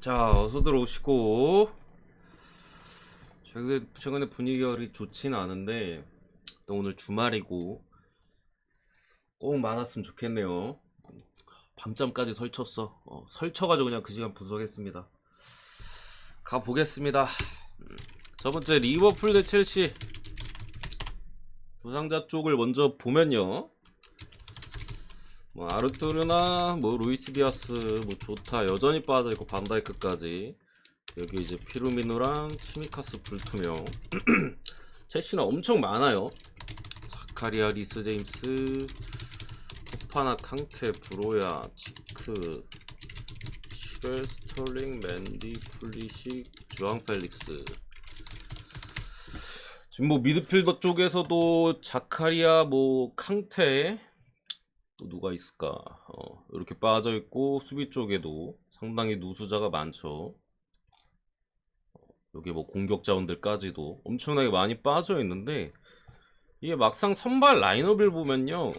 자, 어서 들어오시고. 최근에 분위기가 그리 좋지는 않은데 또 오늘 주말이고 꼭 많았으면 좋겠네요. 밤잠까지 설쳤어. 설쳐가지고 그냥 그 시간 분석했습니다. 가보겠습니다. 첫 번째 리버풀 대 첼시. 부상자 쪽을 먼저 보면요, 뭐 아르투르나 뭐 루이스 디아스 뭐 좋다 여전히 빠져있고 반다이크까지. 여기 이제 피루미누랑 치미카스 불투명. 첼시는 엄청 많아요. 자카리아, 리스 제임스, 포파나, 캉테, 브로야, 치크, 시렐, 스털링, 맨디, 풀리식, 주앙 펠릭스. 지금 뭐 미드필더 쪽에서도 자카리아, 뭐 캉테, 또 누가 있을까? 이렇게 빠져있고, 수비 쪽에도 상당히 누수자가 많죠. 여기 뭐 공격 자원들까지도 엄청나게 많이 빠져 있는데, 이게 막상 선발 라인업을 보면요,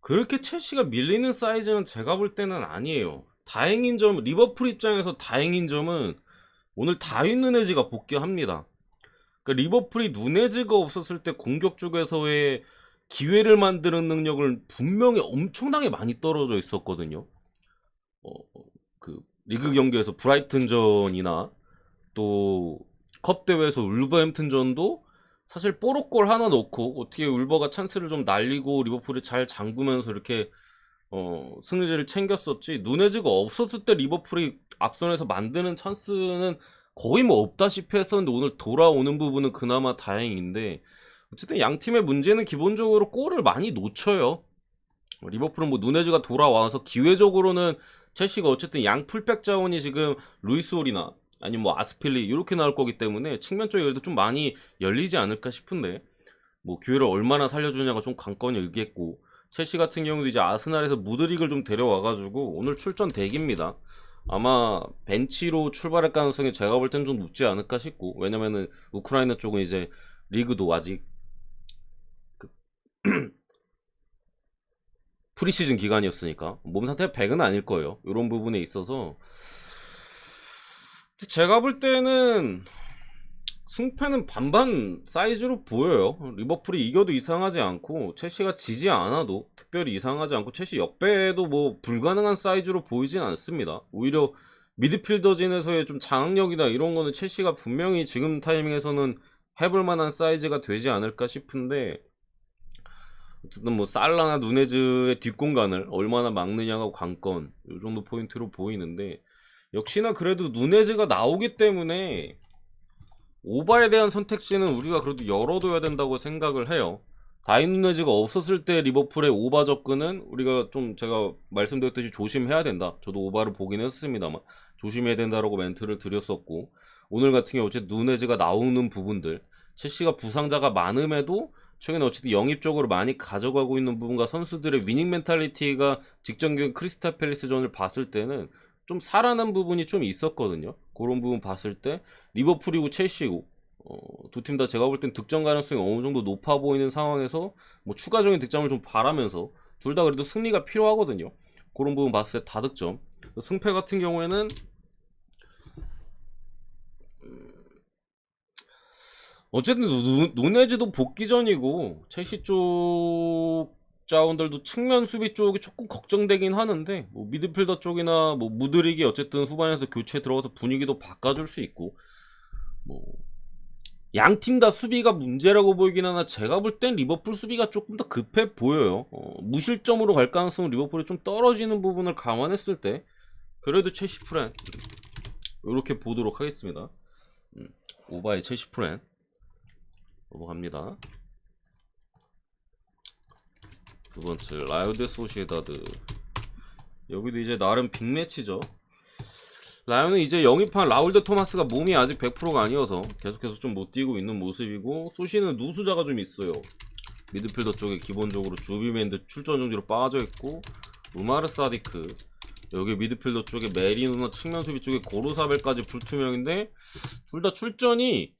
그렇게 첼시가 밀리는 사이즈는 제가 볼 때는 아니에요. 다행인 점, 리버풀 입장에서 다행인 점은 오늘 다윈 누네즈가 복귀합니다. 그러니까 리버풀이 누네즈가 없었을 때 공격 쪽에서의 기회를 만드는 능력을 분명히 엄청나게 많이 떨어져 있었거든요. 그 리그 경기에서 브라이튼전이나 또 컵 대회에서 울버햄튼전도 사실 뽀록골 하나 넣고 어떻게 울버가 찬스를 좀 날리고 리버풀이 잘 잠그면서 이렇게 승리를 챙겼었지, 누네즈가 없었을 때 리버풀이 앞선에서 만드는 찬스는 거의 뭐 없다시피 했었는데 오늘 돌아오는 부분은 그나마 다행인데, 어쨌든 양 팀의 문제는 기본적으로 골을 많이 놓쳐요. 리버풀은 뭐 누네즈가 돌아와서 기회적으로는 첼시가 어쨌든 양 풀백 자원이 지금 루이스 홀이나 아니면 뭐 아스필리 이렇게 나올 거기 때문에 측면 쪽이 그래도 좀 많이 열리지 않을까 싶은데, 뭐 기회를 얼마나 살려주냐가 좀 관건이 일겠고, 첼시 같은 경우도 이제 아스날에서 무드릭을 좀 데려와가지고 오늘 출전 대기입니다. 아마 벤치로 출발할 가능성이 제가 볼 땐 좀 높지 않을까 싶고, 왜냐면은 우크라이나 쪽은 이제 리그도 아직 프리시즌 기간이었으니까 몸 상태가 100은 아닐 거예요. 이런 부분에 있어서 제가 볼 때는 승패는 반반 사이즈로 보여요. 리버풀이 이겨도 이상하지 않고 첼시가 지지 않아도 특별히 이상하지 않고 첼시 역배도 뭐 불가능한 사이즈로 보이진 않습니다. 오히려 미드필더진에서의 좀 장악력이나 이런 거는 첼시가 분명히 지금 타이밍에서는 해볼 만한 사이즈가 되지 않을까 싶은데, 어쨌든 뭐 살라나 누네즈의 뒷공간을 얼마나 막느냐가 관건, 이 정도 포인트로 보이는데, 역시나 그래도 누네즈가 나오기 때문에 오바에 대한 선택지는 우리가 그래도 열어둬야 된다고 생각을 해요. 다윈 누네즈가 없었을 때 리버풀의 오바 접근은 우리가 좀, 제가 말씀드렸듯이 조심해야 된다. 저도 오바를 보긴 했습니다만 조심해야 된다라고 멘트를 드렸었고, 오늘 같은 경우 어쨌든 누네즈가 나오는 부분들, 첼시가 부상자가 많음에도 최근에 어쨌든 영입적으로 많이 가져가고 있는 부분과 선수들의 위닝 멘탈리티가 직전 경기 크리스탈 팰리스전을 봤을 때는 좀 살아난 부분이 좀 있었거든요. 그런 부분 봤을 때 리버풀이고 첼시고 두 팀 다 제가 볼 땐 득점 가능성이 어느 정도 높아 보이는 상황에서 뭐 추가적인 득점을 좀 바라면서 둘 다 그래도 승리가 필요하거든요. 그런 부분 봤을 때 다득점. 승패 같은 경우에는 어쨌든 누네즈도 복귀전이고 첼시 쪽 자원들도 측면 수비 쪽이 조금 걱정되긴 하는데, 뭐 미드필더 쪽이나 뭐 무드릭이 어쨌든 후반에서 교체 들어가서 분위기도 바꿔줄 수 있고, 뭐 양 팀 다 수비가 문제라고 보이긴 하나 제가 볼 땐 리버풀 수비가 조금 더 급해 보여요. 무실점으로 갈 가능성은 리버풀이 좀 떨어지는 부분을 감안했을 때 그래도 첼시 프렌 이렇게 보도록 하겠습니다. 오바의 첼시 프렌 넘어갑니다. 두 번째 라요 데 소시에다드. 여기도 이제 나름 빅매치죠. 라요는 이제 영입한 라울 데 토마스가 몸이 아직 100%가 아니어서 계속해서 좀 못 뛰고 있는 모습이고, 소시는 누수자가 좀 있어요. 미드필더 쪽에 기본적으로 주비맨드 출전 정지로 빠져있고, 우마르 사디크, 여기 미드필더 쪽에 메리노나 측면 수비 쪽에 고르사벨까지 불투명인데 둘 다 출전이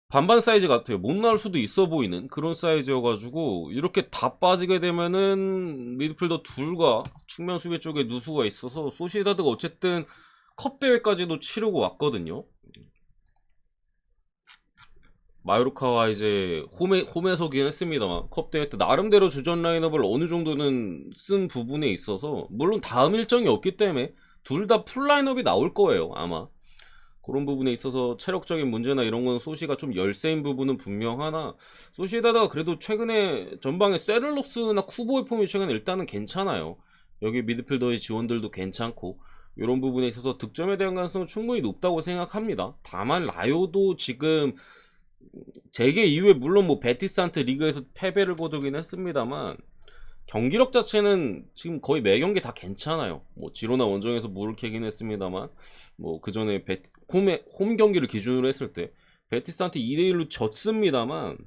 반반 사이즈 같아요. 못 나올 수도 있어 보이는 그런 사이즈여가지고, 이렇게 다 빠지게 되면은 미드필더 둘과 측면 수비 쪽에 누수가 있어서 소시에다드가 어쨌든 컵 대회까지도 치르고 왔거든요. 마요르카와 이제 홈에서긴 했습니다만 컵 대회 때 나름대로 주전 라인업을 어느 정도는 쓴 부분에 있어서 물론 다음 일정이 없기 때문에 둘 다 풀 라인업이 나올 거예요 아마. 그런 부분에 있어서 체력적인 문제나 이런 건 소시가 좀 열세인 부분은 분명하나 소시에다가 그래도 최근에 전방에 세를로스나 쿠보의 폼이 최근에 일단은 괜찮아요. 여기 미드필더의 지원들도 괜찮고 이런 부분에 있어서 득점에 대한 가능성은 충분히 높다고 생각합니다. 다만 라요도 지금 재개 이후에 물론 뭐 베티스한테 리그에서 패배를 거두긴 했습니다만 경기력 자체는 지금 거의 매 경기 다 괜찮아요. 뭐 지로나 원정에서 물을 캐긴 했습니다만 뭐 그 전에 홈 경기를 기준으로 했을 때 베티스한테 2대1로 졌습니다만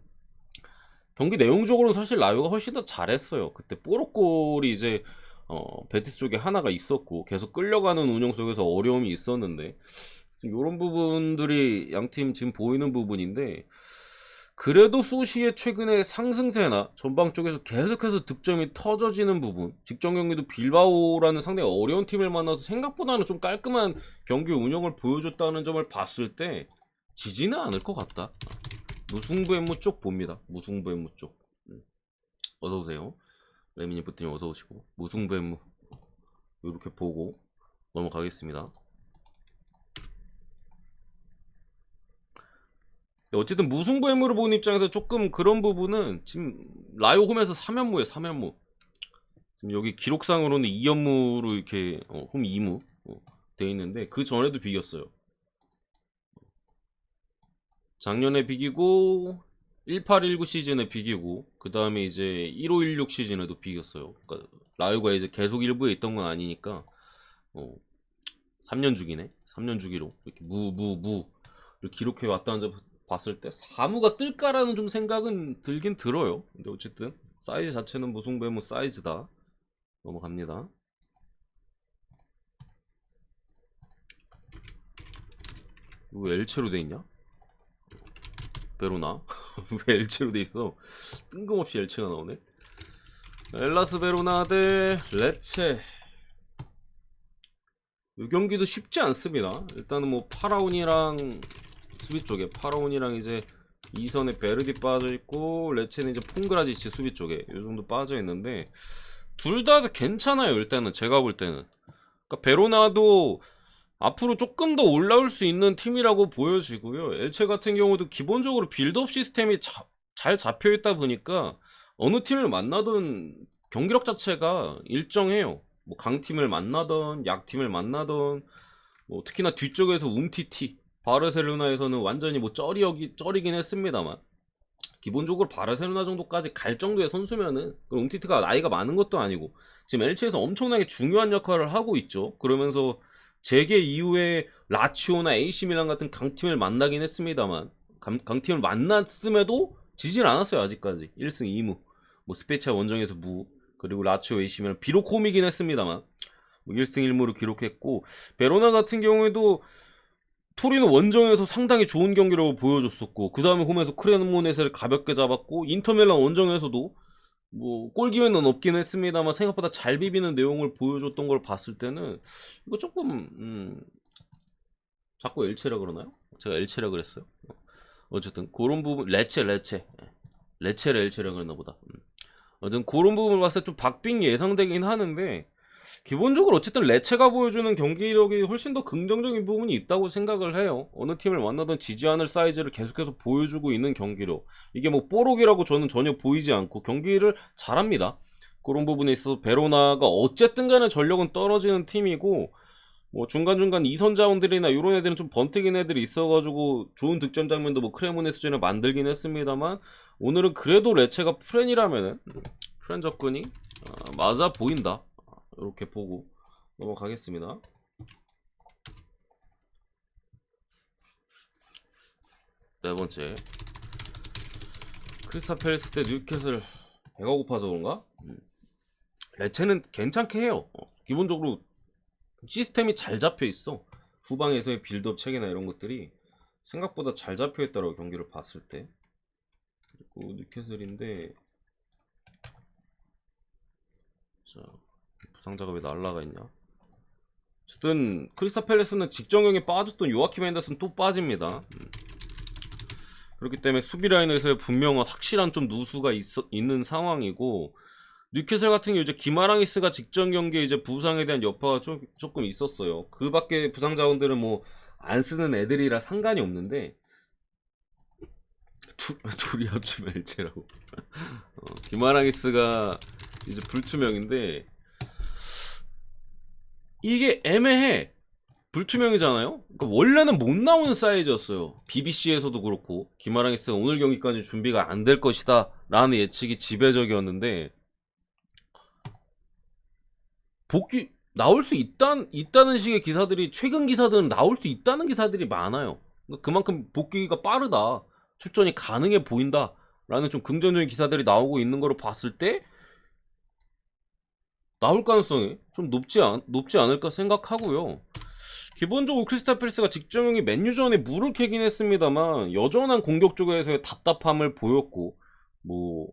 경기 내용적으로는 사실 라요가 훨씬 더 잘했어요. 그때 뽀로골이 이제 베티스 쪽에 하나가 있었고 계속 끌려가는 운영 속에서 어려움이 있었는데 이런 부분들이 양팀 지금 보이는 부분인데 그래도 소시의 최근의 상승세나 전방 쪽에서 계속해서 득점이 터져지는 부분 직전 경기도 빌바오라는 상당히 어려운 팀을 만나서 생각보다는 좀 깔끔한 경기 운영을 보여줬다는 점을 봤을 때 지지는 않을 것 같다. 무승부의 쪽 봅니다. 무승부의 쪽 어서오세요. 레미니프트님 어서오시고 무승부의 이렇게 보고 넘어가겠습니다. 어쨌든 무승부의무를 보는 입장에서 조금 그런 부분은 지금 라요 홈에서 3연무에 3연무 지금 여기 기록상으로는 2연무로 이렇게 홈 2무 돼 있는데 그 전에도 비겼어요. 작년에 비기고 1819 시즌에 비기고 그 다음에 이제 1516 시즌에도 비겼어요. 그러니까 라요가 이제 계속 일부에 있던 건 아니니까 3년 주기네. 3년 주기로 이렇게 무를 기록해 왔다는 점 봤을 때 사무가 뜰까라는 좀 생각은 들긴 들어요. 근데 어쨌든 사이즈 자체는 무승부의 사이즈다. 넘어갑니다. 이거 왜 엘체로 돼 있냐? 베로나? 왜 엘체로 돼 있어? 뜬금없이 엘체가 나오네. 엘라스 베로나 대 레체. 이 경기도 쉽지 않습니다. 일단은 뭐 파라온이랑 수비 쪽에 파라온이랑 이제 이선에 베르디 빠져있고 레체는 이제 퐁그라지치 수비 쪽에 이 정도 빠져있는데 둘 다 괜찮아요. 일단은 제가 볼 때는 그러니까 베로나도 앞으로 조금 더 올라올 수 있는 팀이라고 보여지고요. 엘체 같은 경우도 기본적으로 빌드업 시스템이 잘 잡혀있다 보니까 어느 팀을 만나든 경기력 자체가 일정해요. 뭐 강팀을 만나던 약팀을 만나던 뭐 특히나 뒤쪽에서 움티티 바르셀로나에서는 완전히 뭐 쩌리긴 했습니다만 기본적으로 바르셀로나 정도까지 갈 정도의 선수면은 움티티가 나이가 많은 것도 아니고 지금 엘체에서 엄청나게 중요한 역할을 하고 있죠. 그러면서 재개 이후에 라치오나 AC 밀란 같은 강팀을 만나긴 했습니다만 강팀을 만났음에도 지질 않았어요. 아직까지 1승 2무 뭐 스페치아 원정에서 무 그리고 라치오 AC 밀란 비록 홈이긴 했습니다만 뭐 1승 1무를 기록했고 베로나 같은 경우에도 토리노 원정에서 상당히 좋은 경기력을 보여줬었고 그 다음에 홈에서 크레모네세를 가볍게 잡았고 인터밀란 원정에서도 뭐 골기회는 없긴 했습니다만 생각보다 잘 비비는 내용을 보여줬던 걸 봤을 때는 이거 조금 자꾸 엘체라 그러나요? 제가 엘체라 그랬어요. 어쨌든 그런 부분 레체를 엘체라 그랬나 보다. 어쨌든 그런 부분을 봤을 때 좀 박빙이 예상되긴 하는데 기본적으로 어쨌든 레체가 보여주는 경기력이 훨씬 더 긍정적인 부분이 있다고 생각을 해요. 어느 팀을 만나던 지지 않을 사이즈를 계속해서 보여주고 있는 경기력. 이게 뭐 뽀록이라고 저는 전혀 보이지 않고 경기를 잘합니다. 그런 부분에 있어서 베로나가 어쨌든 간에 전력은 떨어지는 팀이고 뭐 중간중간 이선 자원들이나 이런 애들은 좀 번뜩인 애들이 있어가지고 좋은 득점 장면도 뭐 크레모네스전에 만들긴 했습니다만 오늘은 그래도 레체가 프렌이라면은 프렌 접근이 맞아 보인다. 이렇게 보고 넘어가겠습니다. 네 번째 크리스탈 팰리스 대 뉴캐슬. 배가 고파서 그런가? 레체는 괜찮게 해요. 기본적으로 시스템이 잘 잡혀 있어. 후방에서의 빌드업 체계나 이런 것들이 생각보다 잘 잡혀 있더라고 경기를 봤을 때. 그리고 뉴캐슬인데 자 부상자가 왜 날라가 있냐. 어쨌든 크리스탈 팰리스는 직전경에 빠졌던 요아킴 앤더슨 또 빠집니다. 그렇기 때문에 수비 라인에서의 분명한 확실한 좀 누수가 있는 상황이고, 뉴캐슬 같은 경우 이제 기마랑이스가 직전 경기에 이제 부상에 대한 여파가 조금 있었어요. 그 밖에 부상 자원들은 뭐 안 쓰는 애들이라 상관이 없는데, 둘이 합치면 일체라고. 기마랑이스가 이제 불투명인데, 이게 애매해. 불투명이잖아요. 그러니까 원래는 못 나오는 사이즈였어요. BBC에서도 그렇고 기마랑이스가 오늘 경기까지 준비가 안 될 것이다 라는 예측이 지배적이었는데, 복귀 나올 수 있다는 식의 기사들이, 최근 기사들은 나올 수 있다는 기사들이 많아요. 그만큼 복귀가 빠르다, 출전이 가능해 보인다 라는 좀 긍정적인 기사들이 나오고 있는 거를 봤을 때 나올 가능성이 좀 높지 않을까 생각하고요. 기본적으로 크리스탈 팰리스가 직전경기 맨유전에 물을 캐긴 했습니다만 여전한 공격 쪽에서의 답답함을 보였고, 뭐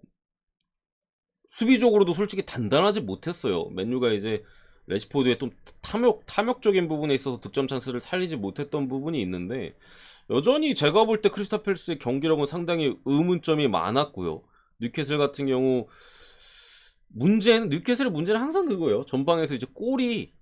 수비적으로도 솔직히 단단하지 못했어요. 맨유가 이제 레시포드의 좀 탐욕적인 부분에 있어서 득점 찬스를 살리지 못했던 부분이 있는데, 여전히 제가 볼 때 크리스탈 팰리스의 경기력은 상당히 의문점이 많았고요. 뉴캐슬 같은 경우 뉴캐슬의 문제는 항상 그거예요. 전방에서 이제 골이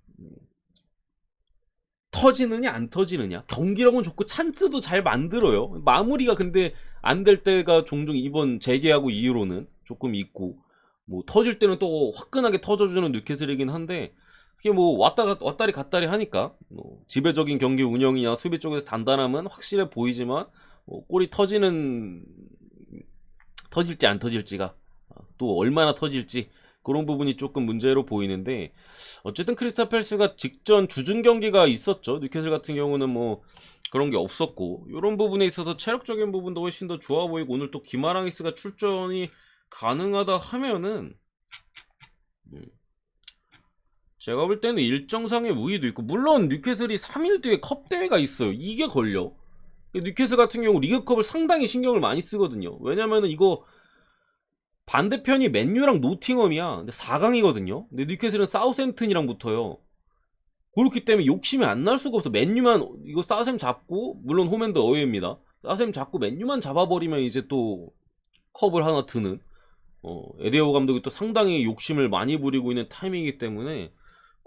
터지느냐 안 터지느냐. 경기력은 좋고 찬스도 잘 만들어요. 마무리가 근데 안 될 때가 종종 이번 재계하고 이후로는 조금 있고, 뭐 터질 때는 또 화끈하게 터져주는 뉴캐슬이긴 한데, 그게 뭐 왔다리 갔다리 하니까 뭐 지배적인 경기 운영이냐 수비 쪽에서 단단함은 확실해 보이지만, 골이 터질지 안 터질지가, 또 얼마나 터질지, 그런 부분이 조금 문제로 보이는데, 어쨌든 크리스탈 팰리스가 직전 주중 경기가 있었죠. 뉴캐슬 같은 경우는 뭐 그런 게 없었고, 이런 부분에 있어서 체력적인 부분도 훨씬 더 좋아 보이고, 오늘 또 기마랑이스가 출전이 가능하다 하면은 제가 볼 때는 일정상의 우위도 있고, 물론 뉴캐슬이 3일 뒤에 컵 대회가 있어요. 이게 걸려. 뉴캐슬 같은 경우 리그컵을 상당히 신경을 많이 쓰거든요. 왜냐면은 이거 반대편이 맨유랑 노팅엄이야. 근데 4강이거든요. 근데 뉴캐슬은 사우샘튼이랑 붙어요. 그렇기 때문에 욕심이 안 날 수가 없어. 맨유만 이거 사우샘 잡고, 물론 홈앤더 어웨이입니다. 사우샘 잡고 맨유만 잡아버리면 이제 또 컵을 하나 드는, 에디오 감독이 또 상당히 욕심을 많이 부리고 있는 타이밍이기 때문에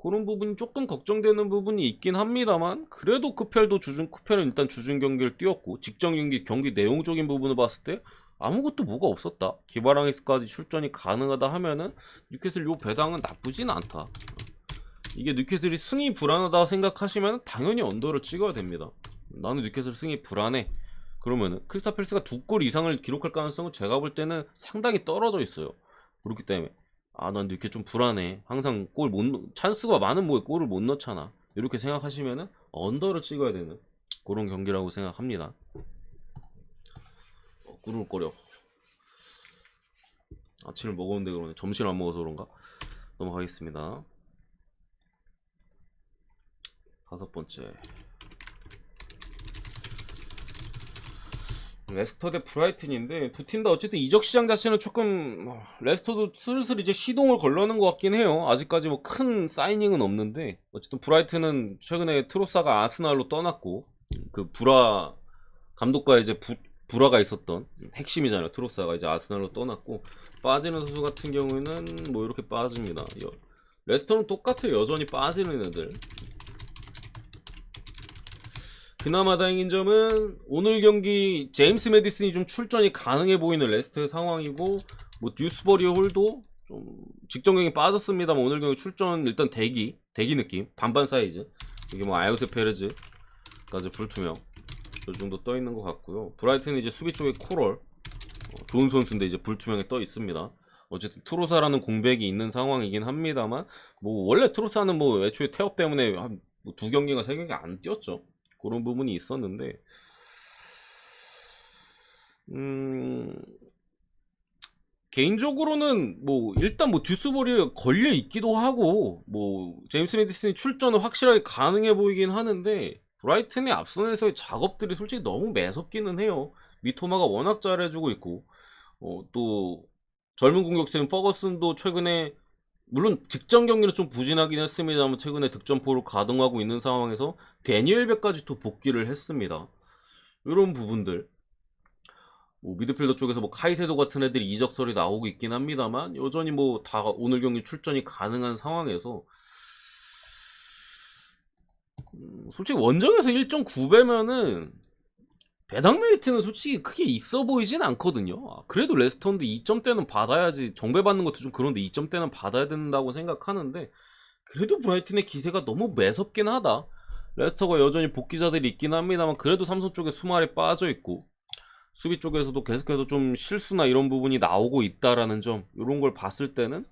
그런 부분이 조금 걱정되는 부분이 있긴 합니다만, 그래도 쿠펠은 일단 주중 경기를 뛰었고, 직전 경기 내용적인 부분을 봤을 때 아무것도 뭐가 없었다. 기바랑이스까지 출전이 가능하다 하면은 뉴캐슬 요 배당은 나쁘진 않다. 이게 뉴캐슬이 승이 불안하다 생각하시면 당연히 언더를 찍어야 됩니다. 나는 뉴캐슬 승이 불안해, 그러면은 크리스탈 팰리스가 2골 이상을 기록할 가능성은 제가 볼 때는 상당히 떨어져 있어요. 그렇기 때문에 난 뉴캐 좀 불안해, 항상 찬스가 많은 뭐에 골을 못 넣잖아, 이렇게 생각하시면은 언더를 찍어야 되는 그런 경기라고 생각합니다. 꾸르륵거려. 아침을 먹었는데 그러네. 점심을 안 먹어서 그런가? 넘어가겠습니다. 5번째, 레스터 대 브라이튼인데, 두 팀 다 어쨌든 이적 시장 자체는 조금, 레스터도 슬슬 이제 시동을 걸러는 것 같긴 해요. 아직까지 뭐 큰 사이닝은 없는데, 어쨌든 브라이튼은 최근에 트로사가 아스날로 떠났고, 그 브라 감독과 이제 불화가 있었던 핵심이잖아요. 트로사가 이제 아스날로 떠났고, 빠지는 선수 같은 경우에는 뭐 이렇게 빠집니다. 레스터는 똑같아요. 여전히 빠지는 애들. 그나마 다행인 점은 오늘 경기 제임스 매디슨이 좀 출전이 가능해 보이는 레스터의 상황이고, 뭐 듀스버리 홀도 좀 직전 경기 빠졌습니다만 오늘 경기 출전 일단 대기 느낌, 반반 사이즈. 이게 뭐 아요세 페레즈까지 불투명, 이 정도 떠 있는 것 같고요. 브라이튼은 이제 수비 쪽에 코럴, 좋은 선수인데 이제 불투명에 떠 있습니다. 어쨌든 트로사라는 공백이 있는 상황이긴 합니다만, 뭐 원래 트로사는 뭐 애초에 태업 때문에 한 2경기가 3경기 안 뛰었죠. 그런 부분이 있었는데, 개인적으로는 뭐 일단 뭐 듀스버리에 걸려 있기도 하고, 뭐 제임스 매디슨이 출전은 확실하게 가능해 보이긴 하는데, 브라이튼의 앞선에서의 작업들이 솔직히 너무 매섭기는 해요. 미토마가 워낙 잘해주고 있고, 또 젊은 공격수인 퍼거슨도 최근에 물론 직전 경기는 좀 부진하긴 했습니다만 최근에 득점포를 가동하고 있는 상황에서 데니엘 벨까지 또 복귀를 했습니다. 이런 부분들 뭐 미드필더 쪽에서 뭐 카이세도 같은 애들이 이적설이 나오고 있긴 합니다만 여전히 뭐 다 오늘 경기 출전이 가능한 상황에서 솔직히 원정에서 1.9배면은 배당 메리트는 솔직히 크게 있어 보이진 않거든요. 그래도 레스터인데 2점대는 받아야지. 정배 받는 것도 좀 그런데 2점대는 받아야 된다고 생각하는데 그래도 브라이튼의 기세가 너무 매섭긴 하다. 레스터가 여전히 복귀자들이 있긴 합니다만 그래도 삼성 쪽에 수말이 빠져 있고 수비 쪽에서도 계속해서 좀 실수나 이런 부분이 나오고 있다라는 점, 이런 걸 봤을 때는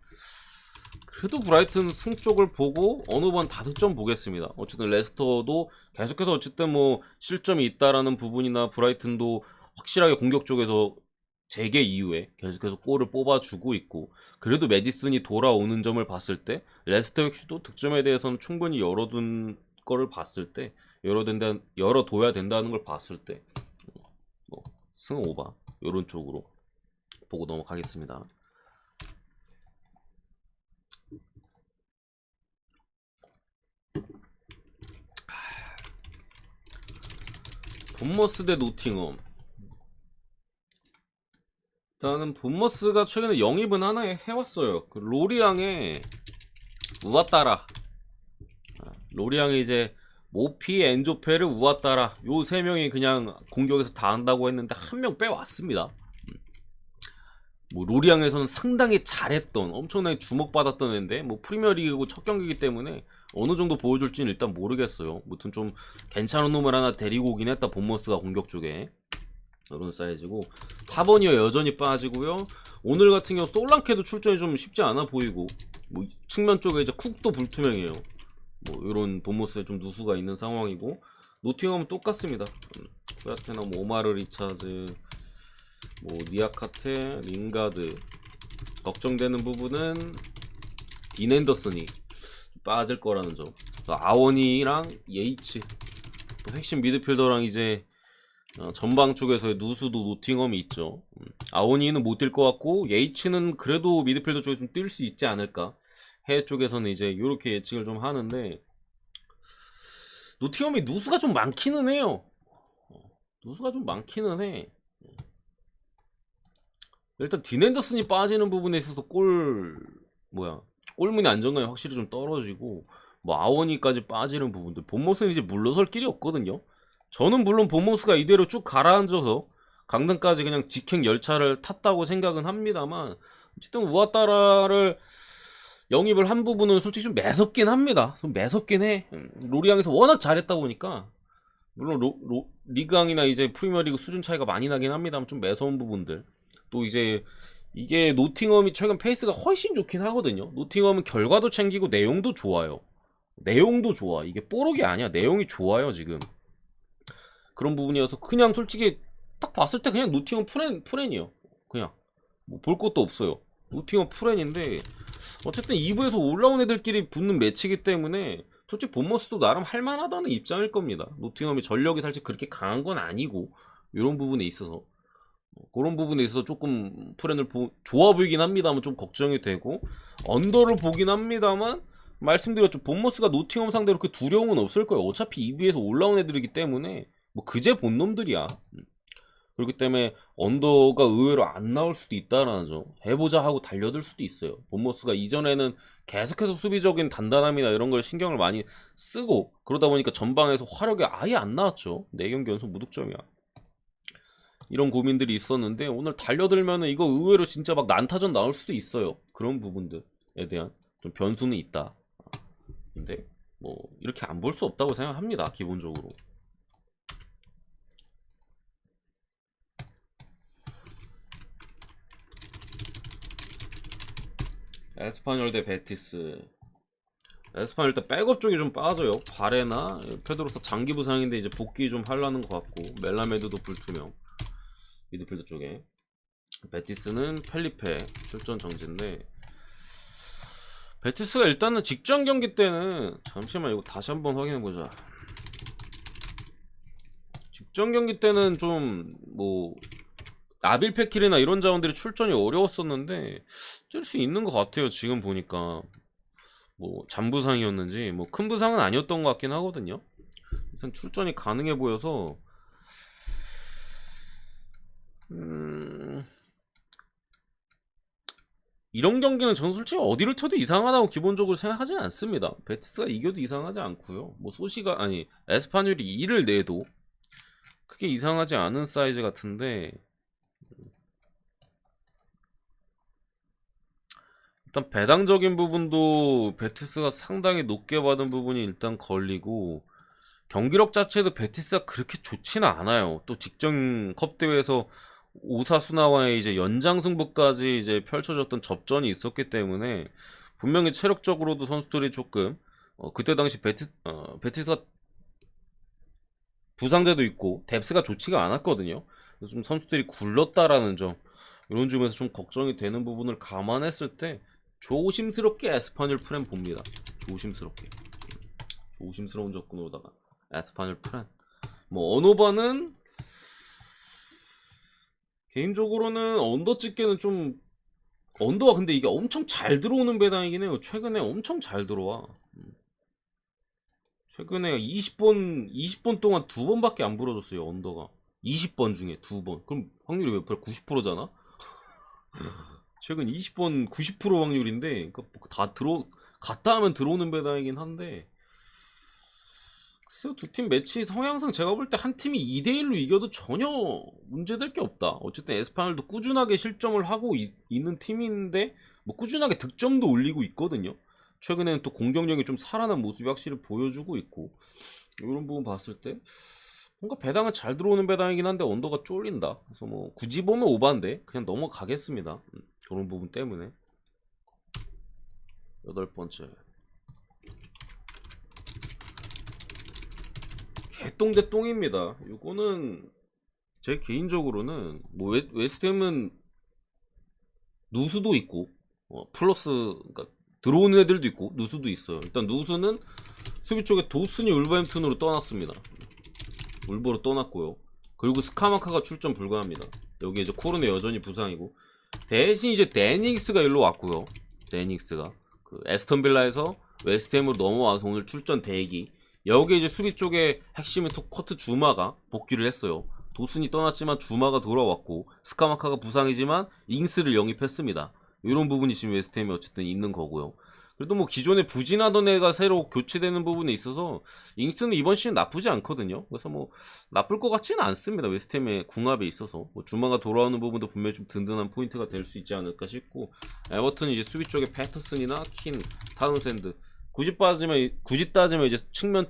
그래도 브라이튼 승 쪽을 보고 어느 번 다득점 보겠습니다. 어쨌든 레스터도 계속해서 어쨌든 뭐 실점이 있다라는 부분이나 브라이튼도 확실하게 공격 쪽에서 재개 이후에 계속해서 골을 뽑아주고 있고 그래도 메디슨이 돌아오는 점을 봤을 때 레스터 역시도 득점에 대해서는 충분히 열어둔 거를 봤을 때 열어둬야 된다는 걸 봤을 때 뭐 승 오바 이런 쪽으로 보고 넘어가겠습니다. 본머스 대 노팅엄. 일단은 본머스가 최근에 영입은 하나 해왔어요. 그 로리앙의 우아따라. 로리앙이 이제 모피, 엔조페르, 우아따라 요 세 명이 그냥 공격에서 다 한다고 했는데 한 명 빼왔습니다. 뭐 로리앙에서는 상당히 잘했던 엄청나게 주목받았던 애인데 뭐 프리미어리그고 첫 경기이기 때문에 어느 정도 보여줄지는 일단 모르겠어요. 무튼 좀 괜찮은 놈을 하나 데리고 오긴 했다. 본머스가 공격 쪽에 이런 사이즈고 타버니어 여전히 빠지고요. 오늘 같은 경우 솔랑케도 출전이 좀 쉽지 않아 보이고 뭐 측면 쪽에 이제 쿡도 불투명해요. 뭐 이런 본머스에 좀 누수가 있는 상황이고 노팅엄은 똑같습니다. 쿠야테나 뭐 오마르 리차즈 뭐 니아카테 링가드 걱정되는 부분은 딘 앤더슨이 빠질 거라는 점. 아워니랑 예이치 또 핵심 미드필더랑 이제 전방 쪽에서의 누수도 노팅엄이 있죠. 아워니는 못 뛸 것 같고 예이치는 그래도 미드필더 쪽에 좀 뛸 수 있지 않을까. 해외 쪽에서는 이제 이렇게 예측을 좀 하는데 노팅엄이 누수가 좀 많기는 해요. 누수가 좀 많기는 해. 일단 딘 앤더슨이 빠지는 부분에 있어서 골문의 안정감이 확실히 좀 떨어지고 뭐 아워니까지 빠지는 부분들 본머스는 이제 물러설 길이 없거든요. 저는 물론 본머스가 이대로 쭉 가라앉아서 강등까지 그냥 직행 열차를 탔다고 생각은 합니다만 어쨌든 우아따라를 영입을 한 부분은 솔직히 좀 매섭긴 합니다. 좀 매섭긴 해. 로리앙에서 워낙 잘했다 보니까 물론 리그왕이나 이제 프리미어리그 수준 차이가 많이 나긴 합니다만 좀 매서운 부분들 또 이제 이게 노팅엄이 최근 페이스가 훨씬 좋긴 하거든요. 노팅엄은 결과도 챙기고 내용도 좋아요. 내용도 좋아. 이게 뽀록이 아니야. 내용이 좋아요 지금. 그런 부분이어서 그냥 솔직히 딱 봤을 때 그냥 노팅엄 프렌이요. 그냥 뭐 볼 것도 없어요. 노팅엄 프렌인데 어쨌든 2부에서 올라온 애들끼리 붙는 매치이기 때문에 솔직히 본머스도 나름 할만하다는 입장일 겁니다. 노팅엄이 전력이 사실 그렇게 강한 건 아니고 이런 부분에 있어서 그런 부분에 있어서 조금 프렌을 좋아 보이긴 합니다만 좀 걱정이 되고 언더를 보긴 합니다만 말씀드렸죠. 본머스가 노팅엄 상대로 그 두려움은 없을 거예요. 어차피 2부에서 올라온 애들이기 때문에 뭐 그제 본 놈들이야. 그렇기 때문에 언더가 의외로 안 나올 수도 있다라는 점. 해보자 하고 달려들 수도 있어요. 본머스가 이전에는 계속해서 수비적인 단단함이나 이런 걸 신경을 많이 쓰고 그러다 보니까 전방에서 화력이 아예 안 나왔죠. 4경기 연속 무득점이야. 이런 고민들이 있었는데 오늘 달려들면은 이거 의외로 진짜 막 난타전 나올 수도 있어요. 그런 부분들에 대한 좀 변수는 있다. 근데 뭐 이렇게 안 볼 수 없다고 생각합니다. 기본적으로. 에스파뇰 대 베티스. 에스파뇰 일단 백업 쪽이 좀 빠져요. 바레나 페드로서 장기 부상인데 이제 복귀 좀 하려는 것 같고 멜라메드도 불투명. 미드필더 쪽에 베티스는 펠리페 출전 정지인데 베티스가 일단은 직전 경기 때는 잠시만 이거 다시 한번 확인해보자. 직전 경기 때는 좀 뭐 나빌 페킬이나 이런 자원들이 출전이 어려웠었는데 뛸 수 있는 것 같아요. 지금 보니까 뭐 잔부상이었는지 뭐 큰 부상은 아니었던 것 같긴 하거든요. 우선 출전이 가능해 보여서 이런 경기는 저는 솔직히 어디를 쳐도 이상하다고 기본적으로 생각하진 않습니다. 베티스가 이겨도 이상하지 않고요. 뭐 소시가 아니 에스파뇰이 2를 내도 크게 이상하지 않은 사이즈 같은데 일단 배당적인 부분도 베티스가 상당히 높게 받은 부분이 일단 걸리고 경기력 자체도 베티스가 그렇게 좋지는 않아요. 또 직전 컵 대회에서 오사수나와의 이제 연장 승부까지 이제 펼쳐졌던 접전이 있었기 때문에 분명히 체력적으로도 선수들이 조금 그때 당시 베티스가 부상자도 있고 뎁스가 좋지가 않았거든요. 그래서 좀 선수들이 굴렀다라는 점 이런 점에서 좀 걱정이 되는 부분을 감안했을 때 조심스럽게 에스파뇰 프렌 봅니다. 조심스럽게 조심스러운 접근으로다가 에스파뇰 프렌 뭐 언오바는 개인적으로는 언더 찍기는 좀 언더가 근데 이게 엄청 잘 들어오는 배당이긴 해요. 최근에 엄청 잘 들어와. 최근에 20번 동안 2번밖에 안 불어줬어요. 언더가 20번 중에 2번. 그럼 확률이 몇 %? 90%잖아. 최근 20번 90% 확률인데 그러니까 다 갔다 하면 들어오는 배당이긴 한데 글쎄요, 두 팀 매치 성향상 제가 볼 때 한 팀이 2대1로 이겨도 전혀 문제될 게 없다. 어쨌든 에스파뇰도 꾸준하게 실점을 하고 있는 팀인데 뭐 꾸준하게 득점도 올리고 있거든요. 최근에는 또 공격력이 좀 살아난 모습이 확실히 보여주고 있고 이런 부분 봤을 때 뭔가 배당은 잘 들어오는 배당이긴 한데 언더가 쫄린다. 그래서 뭐 굳이 보면 오반데 그냥 넘어가겠습니다. 그런 부분 때문에 8번째 개똥대 똥입니다. 이거는 제 개인적으로는 뭐 웨스트햄은 누수도 있고 플러스 그러니까 들어오는 애들도 있고 누수도 있어요. 일단 누수는 수비 쪽에 도슨이 울버햄튼으로 떠났습니다. 울버로 떠났고요. 그리고 스카마카가 출전 불가합니다. 여기 이제 코르네 여전히 부상이고 대신 이제 데닉스가 일로 왔고요. 데닉스가 그 에스턴 빌라에서 웨스트햄으로 넘어와서 오늘 출전 대기. 여기에 이제 수비 쪽에 핵심인 코트 주마가 복귀를 했어요. 도슨이 떠났지만 주마가 돌아왔고 스카마카가 부상이지만 잉스를 영입했습니다. 이런 부분이 지금 웨스트햄에 어쨌든 있는 거고요. 그래도 뭐 기존에 부진하던 애가 새로 교체되는 부분에 있어서 잉스는 이번 시즌 나쁘지 않거든요. 그래서 뭐 나쁠 것 같지는 않습니다. 웨스트햄의 궁합에 있어서 뭐 주마가 돌아오는 부분도 분명히 좀 든든한 포인트가 될 수 있지 않을까 싶고 에버튼은 이제 수비 쪽에 패터슨이나 킨, 타운샌드 굳이 따지면 이제 측면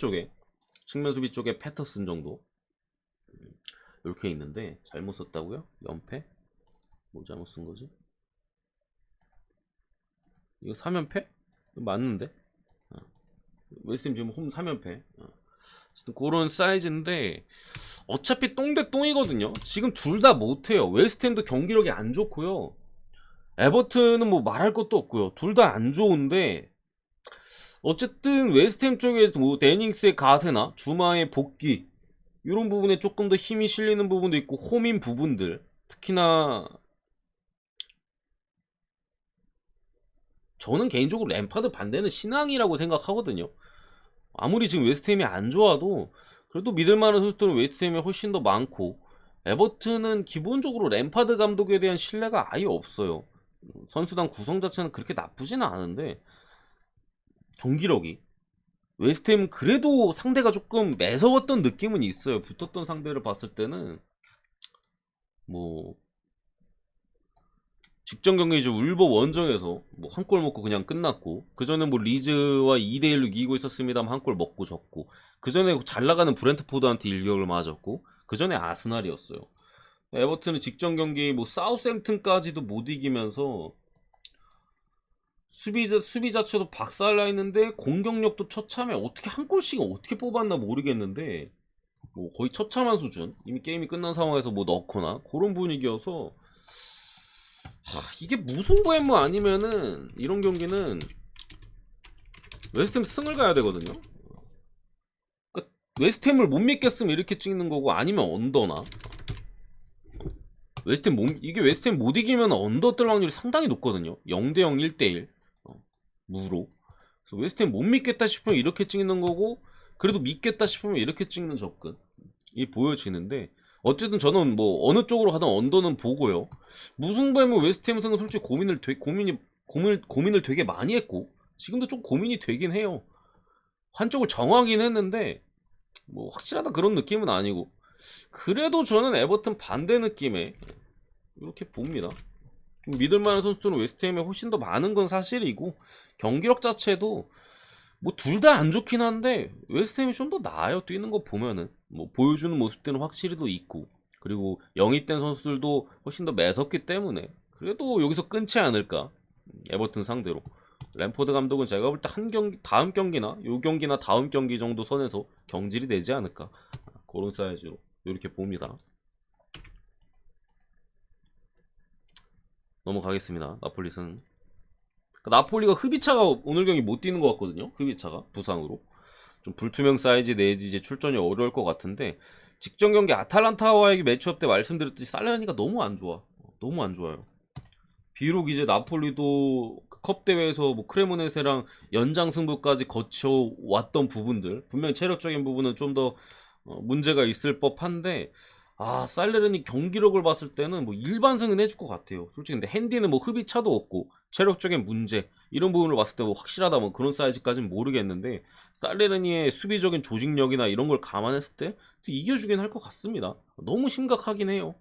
수비 쪽에 패터슨 정도 이렇게 있는데 잘못 썼다고요? 연패? 뭐 잘못 쓴 거지? 이거 3연패? 맞는데? 웨스트햄 지금 홈 3연패. 그런 사이즈인데 어차피 똥대 똥이거든요. 지금 둘 다 못해요. 웨스트햄도 경기력이 안 좋고요. 에버튼은 뭐 말할 것도 없고요. 둘 다 안 좋은데 어쨌든 웨스트햄 쪽에 뭐 데닝스의 가세나 주마의 복귀 이런 부분에 조금 더 힘이 실리는 부분도 있고 홈인 부분들 특히나 저는 개인적으로 램파드 반대는 신앙이라고 생각하거든요. 아무리 지금 웨스트햄이 안 좋아도 그래도 믿을만한 선수들은 웨스트햄이 훨씬 더 많고 에버튼은 기본적으로 램파드 감독에 대한 신뢰가 아예 없어요. 선수단 구성 자체는 그렇게 나쁘지는 않은데 경기력이 웨스트햄은 그래도 상대가 조금 매서웠던 느낌은 있어요. 붙었던 상대를 봤을 때는 뭐 직전 경기 이제 울버 원정에서 뭐 한 골 먹고 그냥 끝났고 그 전에 뭐 리즈와 2대1로 이기고 있었습니다만 한 골 먹고 졌고 그 전에 잘 나가는 브렌트포드한테 일격을 맞았고 그 전에 아스날이었어요. 에버튼은 직전 경기 뭐 사우스햄튼까지도 못 이기면서 수비 자체도 박살나 있는데 공격력도 처참해. 어떻게 한 골씩 어떻게 뽑았나 모르겠는데 뭐 거의 처참한 수준. 이미 게임이 끝난 상황에서 뭐 넣거나 그런 분위기여서 이게 무승부의 뭐 아니면은 이런 경기는 웨스트햄 승을 가야 되거든요. 그러니까 웨스트햄을 못 믿겠으면 이렇게 찍는 거고 아니면 언더나 웨스트햄 이게 웨스트햄 못 이기면 언더 뜰 확률이 상당히 높거든요. 0대0 1대1 무로. 그래서 웨스트햄 못 믿겠다 싶으면 이렇게 찍는 거고, 그래도 믿겠다 싶으면 이렇게 찍는 접근이 보여지는데, 어쨌든 저는 뭐 어느 쪽으로 가든 언더는 보고요. 무승부면 웨스트햄 승은 솔직히 고민을 되게 많이 했고, 지금도 좀 고민이 되긴 해요. 한쪽을 정하긴 했는데 뭐 확실하다 그런 느낌은 아니고, 그래도 저는 에버튼 반대 느낌에 이렇게 봅니다. 좀 믿을만한 선수들은 웨스트햄에 훨씬 더 많은 건 사실이고, 경기력 자체도 뭐 둘 다 안 좋긴 한데 웨스트햄이 좀 더 나아요. 뛰는 거 보면은 뭐 보여주는 모습들은 확실히 더 있고, 그리고 영입된 선수들도 훨씬 더 매섭기 때문에 그래도 여기서 끊지 않을까. 에버튼 상대로 램포드 감독은 제가 볼 때 한 경기, 다음 경기나 요 경기나 다음 경기 정도 선에서 경질이 되지 않을까, 그런 사이즈로 이렇게 봅니다. 넘어가겠습니다. 나폴리 승. 나폴리가 흡이차가 오늘 경기 못 뛰는 것 같거든요. 흡이차가 부상으로 좀 불투명 사이즈 내지 이제 출전이 어려울 것 같은데, 직전 경기 아탈란타와의 매치업 때 말씀드렸듯이 살레르니가 너무 안 좋아. 너무 안 좋아요. 비록 이제 나폴리도 컵 대회에서 뭐 크레모네세랑 연장 승부까지 거쳐 왔던 부분들, 분명히 체력적인 부분은 좀 더 문제가 있을 법한데, 살레르니 경기력을 봤을 때는 뭐 일반승은 해줄 것 같아요. 솔직히. 근데 핸디는 뭐 흡이 차도 없고 체력적인 문제 이런 부분을 봤을 때 뭐 확실하다 뭐 그런 사이즈까지는 모르겠는데, 살레르니의 수비적인 조직력이나 이런 걸 감안했을 때 이겨주긴 할 것 같습니다. 너무 심각하긴 해요.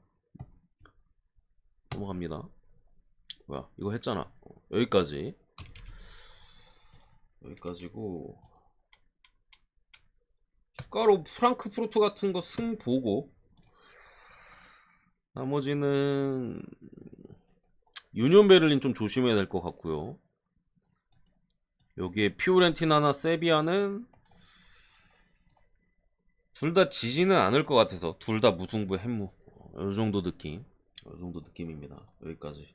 넘어갑니다. 뭐야 이거 했잖아. 여기까지고, 추가로 프랑크푸르트 같은 거 승 보고, 나머지는 유니온 베를린 좀 조심해야 될 것 같고요. 여기에 피오렌티나나 세비야는 둘 다 지지는 않을 것 같아서 둘 다 무승부 햄무, 요 정도 느낌입니다. 여기까지.